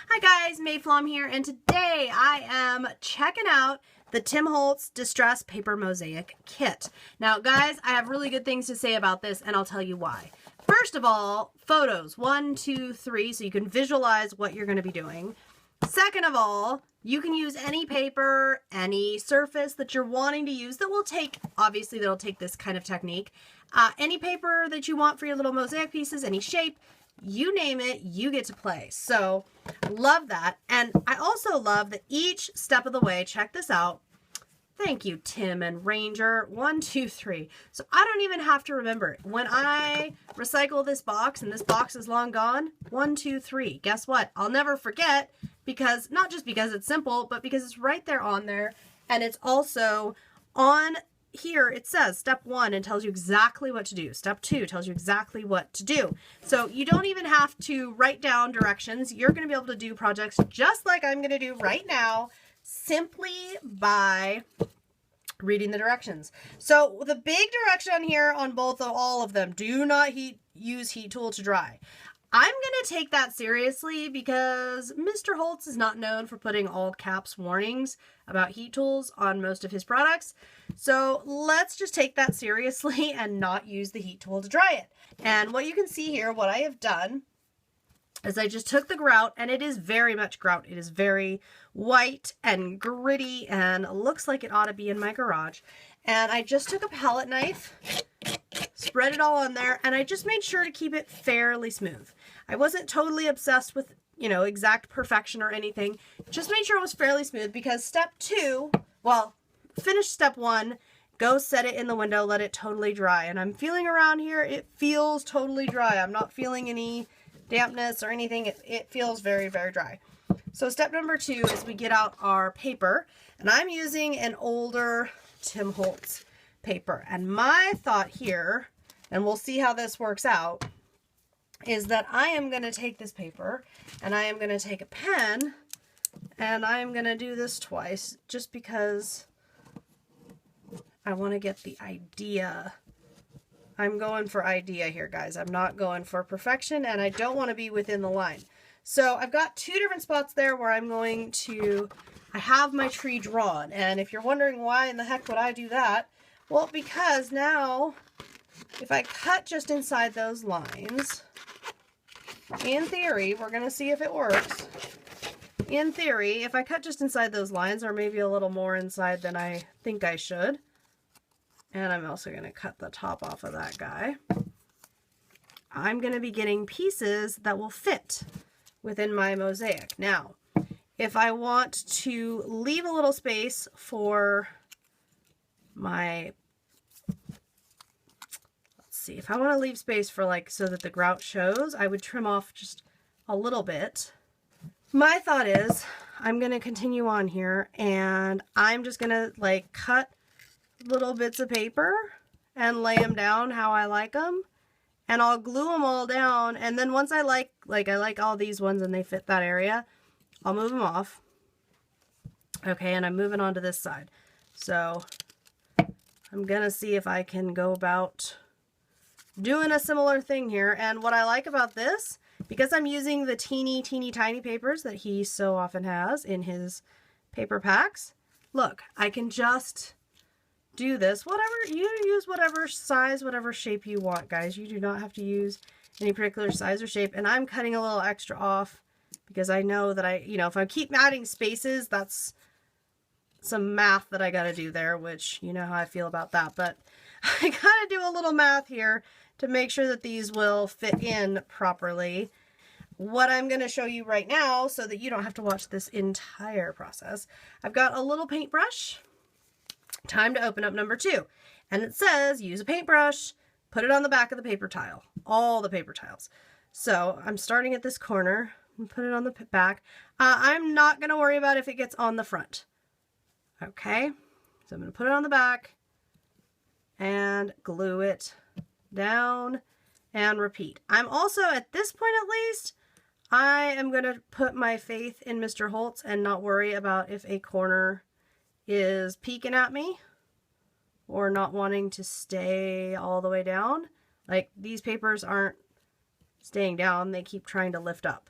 Hi guys, Mayflom here, and today I am checking out the Tim Holtz Distress Paper Mosaic Kit. Now guys, I have really good things to say about this, and I'll tell you why. First of all, photos, 1, 2, 3, so you can visualize what you're going to be doing. Second of all, you can use any paper, any surface that you're wanting to use that will take, obviously that'll take this kind of technique. Any paper that you want for your little mosaic pieces, any shape, you name it, you get to play. So love that. And I also love that each step of the way, check this out. Thank you, Tim and Ranger. 1, 2, 3. So I don't even have to remember it. When I recycle this box and this box is long gone, 1, 2, 3. Guess what? I'll never forget, because not just because it's simple, but because it's right there on there. And it's also on here. It says step 1 and tells you exactly what to do. Step 2 tells you exactly what to do. So you don't even have to write down directions. You're going to be able to do projects just like I'm going to do right now, simply by reading the directions. So the big direction here on all of them, do not use heat tool to dry. I'm going to take that seriously because Mr. Holtz is not known for putting all caps warnings about heat tools on most of his products. So let's just take that seriously and not use the heat tool to dry it. And what you can see here, what I have done is I just took the grout, and it is very much grout. It is very white and gritty and looks like it ought to be in my garage. And I just took a palette knife, spread it all on there, and I just made sure to keep it fairly smooth. I wasn't totally obsessed with, exact perfection or anything. Just made sure it was fairly smooth, because step 2, well, finish step 1, go set it in the window, let it totally dry. And I'm feeling around here, it feels totally dry. I'm not feeling any dampness or anything. It feels very, very dry. So step number 2 is we get out our paper, and I'm using an older Tim Holtz paper. And my thought here, and we'll see how this works out, is that I am going to take this paper and I am going to take a pen, and I am going to do this twice just because I want to get the idea. I'm going for idea here, guys. I'm not going for perfection, and I don't want to be within the line. So I've got 2 different spots there where I'm going to, I have my tree drawn. And if you're wondering why in the heck would I do that, well, because now if I cut just inside those lines, in theory, we're going to see if it works. In theory, if I cut just inside those lines, or maybe a little more inside than I think I should, and I'm also going to cut the top off of that guy, I'm going to be getting pieces that will fit within my mosaic. Now, if I want to leave a little space for my, let's see, if I want to leave space for so that the grout shows, I would trim off just a little bit. My thought is I'm going to continue on here, and I'm just going to cut little bits of paper and lay them down how I like them, and I'll glue them all down. And then once I like all these ones and they fit that area, I'll move them off. Okay, and I'm moving on to this side. So I'm gonna see if I can go about doing a similar thing here. And what I like about this, because I'm using the teeny tiny papers that he so often has in his paper packs, look, I can just do this, whatever, you use whatever size, whatever shape you want, guys. You do not have to use any particular size or shape. And I'm cutting a little extra off because I know that if I keep adding spaces, that's some math that I got to do there, which you know how I feel about that. But I got to do a little math here to make sure that these will fit in properly. What I'm going to show you right now, so that you don't have to watch this entire process, I've got a little paintbrush. Time to open up number 2. And it says, use a paintbrush, put it on the back of the paper tile. All the paper tiles. So I'm starting at this corner and put it on the back. I'm not going to worry about if it gets on the front. Okay. So I'm going to put it on the back and glue it down and repeat. I'm also, at this point at least, I am going to put my faith in Mr. Holtz and not worry about if a corner is peeking at me or not wanting to stay all the way down. These papers aren't staying down, they keep trying to lift up.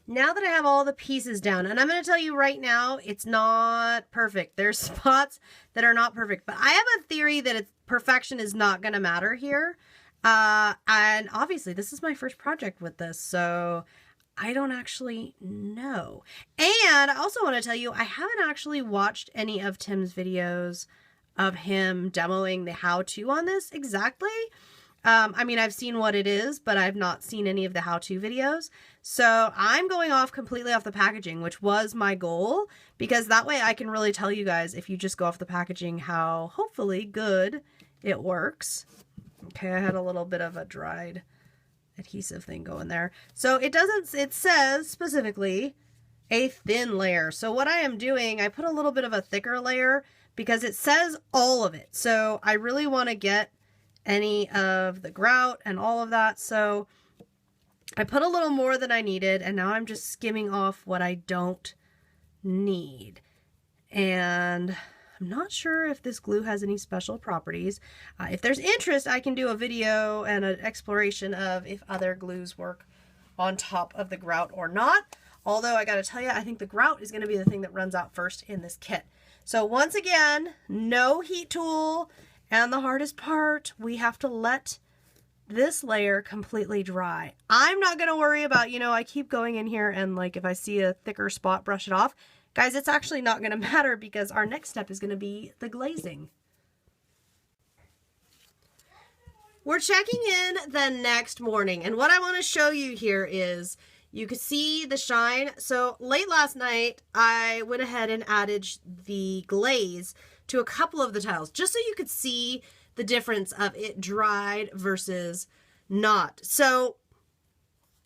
now that I have all the pieces down, and I'm going to tell you right now, it's not perfect. There's spots that are not perfect, but I have a theory that perfection is not going to matter here. And obviously this is my first project with this, so I don't actually know. And I also want to tell you, I haven't actually watched any of Tim's videos of him demoing the how-to on this exactly. I mean, I've seen what it is, but I've not seen any of the how-to videos. So I'm going off completely off the packaging, which was my goal, because that way I can really tell you guys, if you just go off the packaging, how hopefully good it works. Okay, I had a little bit of a dried adhesive thing going there. So it says specifically a thin layer. So what I am doing, I put a little bit of a thicker layer because it says all of it. So I really want to get any of the grout and all of that. So I put a little more than I needed, and now I'm just skimming off what I don't need. And I'm not sure if this glue has any special properties. If there's interest, I can do a video and an exploration of if other glues work on top of the grout or not. Although I gotta tell you, I think the grout is gonna be the thing that runs out first in this kit. So once again, no heat tool. And the hardest part, we have to let this layer completely dry. I'm not going to worry about, you know, I keep going in here and like if I see a thicker spot, brush it off. Guys, it's actually not going to matter because our next step is going to be the glazing. We're checking in the next morning, and what I want to show you here is you can see the shine. So late last night, I went ahead and added the glaze to a couple of the tiles, just so you could see the difference of it dried versus not. So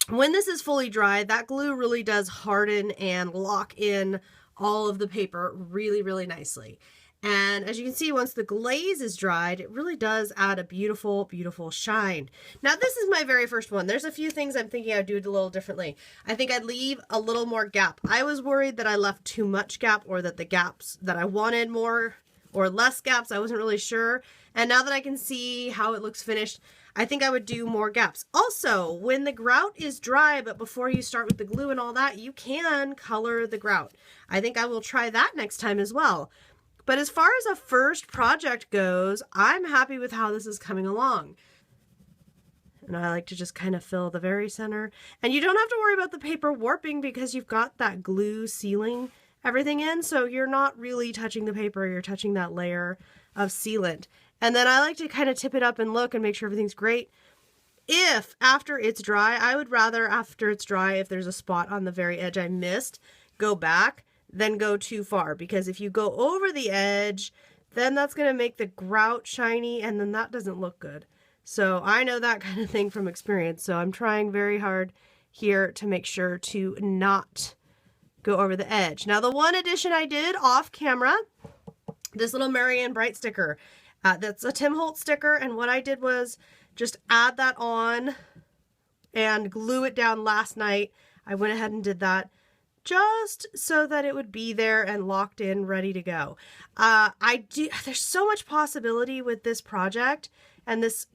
when this is fully dried, that glue really does harden and lock in all of the paper really, really nicely. And as you can see, once the glaze is dried, it really does add a beautiful, beautiful shine. Now, this is my very first one. There's a few things I'm thinking I'd do it a little differently. I think I'd leave a little more gap. I was worried that I left too much gap, or that the gaps that I wanted more or less gaps. I wasn't really sure. And now that I can see how it looks finished, I think I would do more gaps. Also, when the grout is dry, but before you start with the glue and all that, you can color the grout. I think I will try that next time as well. But as far as a first project goes, I'm happy with how this is coming along. And I like to just kind of fill the very center. And you don't have to worry about the paper warping because you've got that glue sealing everything in, so you're not really touching the paper, you're touching that layer of sealant. And then I like to kind of tip it up and look and make sure everything's great. If after it's dry, I would rather after it's dry, if there's a spot on the very edge I missed, go back than go too far, because if you go over the edge, then that's going to make the grout shiny, and then that doesn't look good. So I know that kind of thing from experience, so I'm trying very hard here to make sure to not go over the edge. Now, the one addition I did off camera, this little Marianne Bright sticker, that's a Tim Holtz sticker, and what I did was just add that on and glue it down last night. I went ahead and did that just so that it would be there and locked in, ready to go. There's so much possibility with this project and this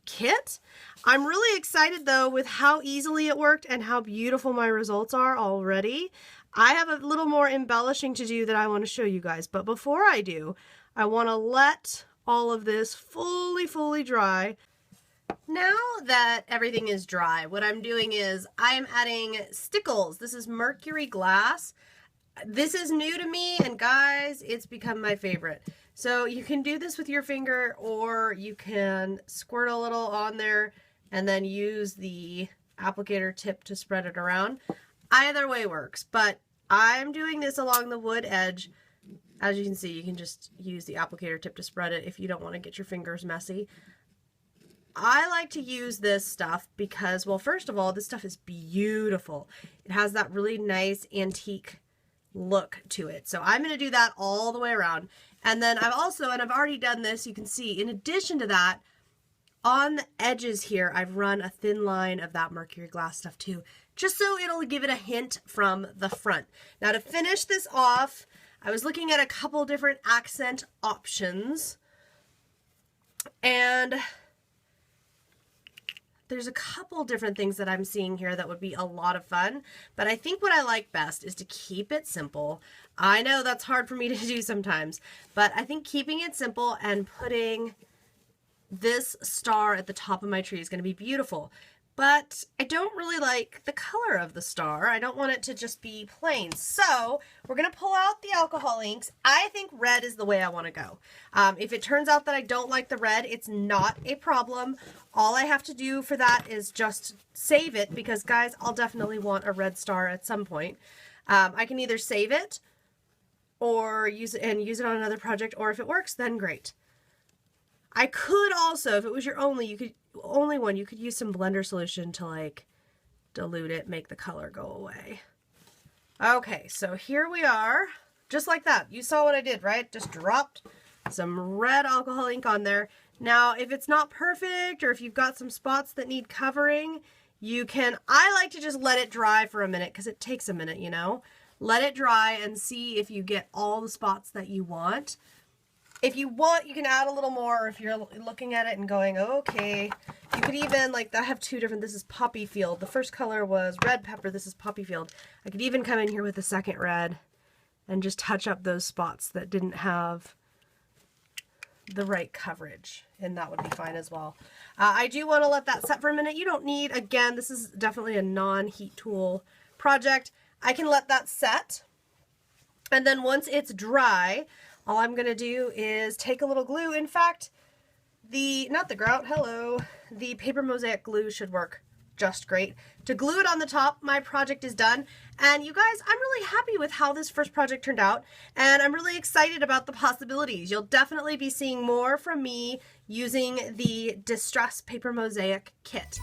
kit. I'm really excited though with how easily it worked and how beautiful my results are already. I have a little more embellishing to do that I want to show you guys, but before I do, I want to let all of this fully dry. Now that everything is dry, what I'm doing is I'm adding stickles. This is mercury glass. This is new to me, and guys, it's become my favorite. So you can do this with your finger, or you can squirt a little on there and then use the applicator tip to spread it around. Either way works, but I'm doing this along the wood edge. As you can see, you can just use the applicator tip to spread it if you don't want to get your fingers messy. I like to use this stuff because, well, first of all, this stuff is beautiful. It has that really nice antique look to it. So I'm going to do that all the way around. And then I've already done this, you can see, in addition to that, on the edges here, I've run a thin line of that mercury glass stuff too, just so it'll give it a hint from the front. Now to finish this off, I was looking at a couple different accent options, and there's a couple different things that I'm seeing here that would be a lot of fun, but I think what I like best is to keep it simple. I know that's hard for me to do sometimes, but I think keeping it simple and putting this star at the top of my tree is going to be beautiful. But I don't really like the color of the star. I don't want it to just be plain. So we're going to pull out the alcohol inks. I think red is the way I want to go. If it turns out that I don't like the red, it's not a problem. All I have to do for that is just save it, because guys, I'll definitely want a red star at some point. I can either save it or use it on another project, or if it works, then great. I could also, if it was your only one, you could use some blender solution to like dilute it, make the color go away. Okay, so here we are, just like that. You saw what I did, right? Just dropped some red alcohol ink on there. Now, if it's not perfect, or if you've got some spots that need covering, you can, I like to just let it dry for a minute, because it takes a minute, you know? Let it dry and see if you get all the spots that you want. If you want, you can add a little more, or if you're looking at it and going, okay, you could even, like, I have two different, this is Poppy Field. The first color was Red Pepper, this is Poppy Field. I could even come in here with the second red and just touch up those spots that didn't have the right coverage, and that would be fine as well. I do want to let that set for a minute. You don't need, again, this is definitely a non-heat tool project. I can let that set, and then once it's dry, all I'm going to do is take a little glue. In fact, not the grout, hello, the paper mosaic glue should work just great. To glue it on the top, my project is done. And you guys, I'm really happy with how this first project turned out, and I'm really excited about the possibilities. You'll definitely be seeing more from me using the Distress Paper Mosaic kit.